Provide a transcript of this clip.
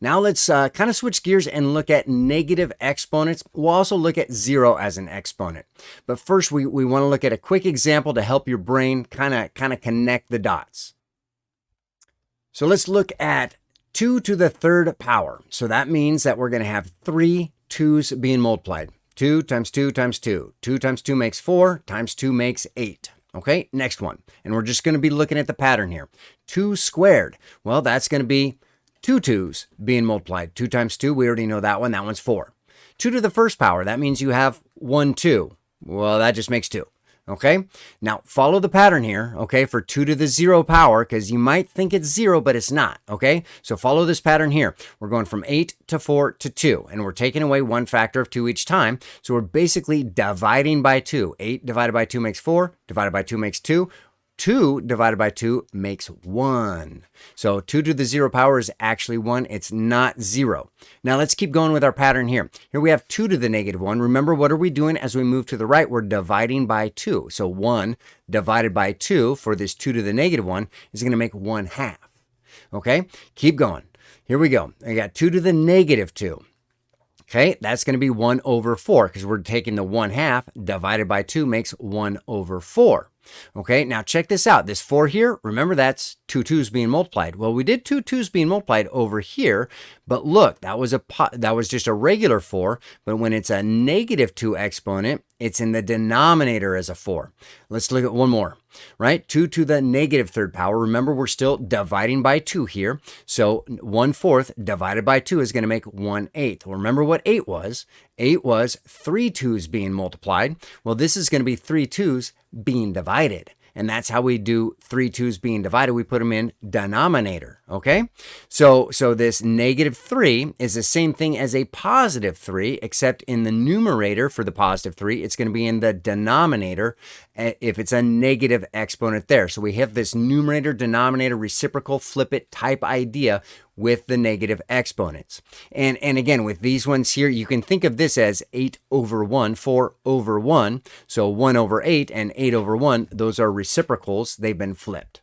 Now let's kind of switch gears and look at negative exponents. We'll also look at 0 as an exponent. But first, we want to look at a quick example to help your brain kind of connect the dots. So let's look at 2 to the third power. So that means that we're going to have 3 2's being multiplied. 2 times 2 times 2. 2 times 2 makes 4, times 2 makes 8. Okay, next one. And we're just going to be looking at the pattern here. 2 squared. Well, that's going to be 2 2's being multiplied. 2 times 2, we already know that one. That one's 4. 2 to the first power. That means you have 1 2. Well, that just makes 2. Okay, now follow the pattern here, okay, for 2 to the 0 power, because you might think it's 0, but it's not, okay? So follow this pattern here. We're going from 8 to 4 to 2, and we're taking away one factor of 2 each time. So we're basically dividing by 2. 8 divided by 2 makes 4, divided by 2 makes 2. 2 divided by 2 makes 1. So 2 to the 0 power is actually 1. It's not 0. Now let's keep going with our pattern here. Here we have 2 to the negative 1. Remember, what are we doing as we move to the right? We're dividing by 2. So 1 divided by 2 for this 2 to the negative 1 is going to make 1/2. Okay, keep going. Here we go. I got 2 to the negative 2. Okay, that's going to be 1 over 4 because we're taking the 1/2 divided by 2 makes 1 over 4. Okay, now check this out. This 4 here, remember that's 2 2's being multiplied. Well, we did 2 2's being multiplied over here, but look, that was just a regular 4, but when it's a negative 2 exponent, it's in the denominator as a 4. Let's look at one more, right? 2 to the negative third power. Remember, we're still dividing by 2 here. So 1/4 divided by 2 is going to make 1/8. Well, remember what 8 was? 8 was 3 2's being multiplied. Well, this is going to be 3 2's being divided. And that's how we do 3 2's being divided. We put them in denominator, okay? So this negative 3 is the same thing as a positive 3, except in the numerator for the positive 3, it's going to be in the denominator if it's a negative exponent there. So we have this numerator, denominator, reciprocal, flip it type idea with the negative exponents. And again, with these ones here, you can think of this as 8 over 1, 4 over 1. So 1 over 8 and 8 over 1, those are reciprocals. They've been flipped.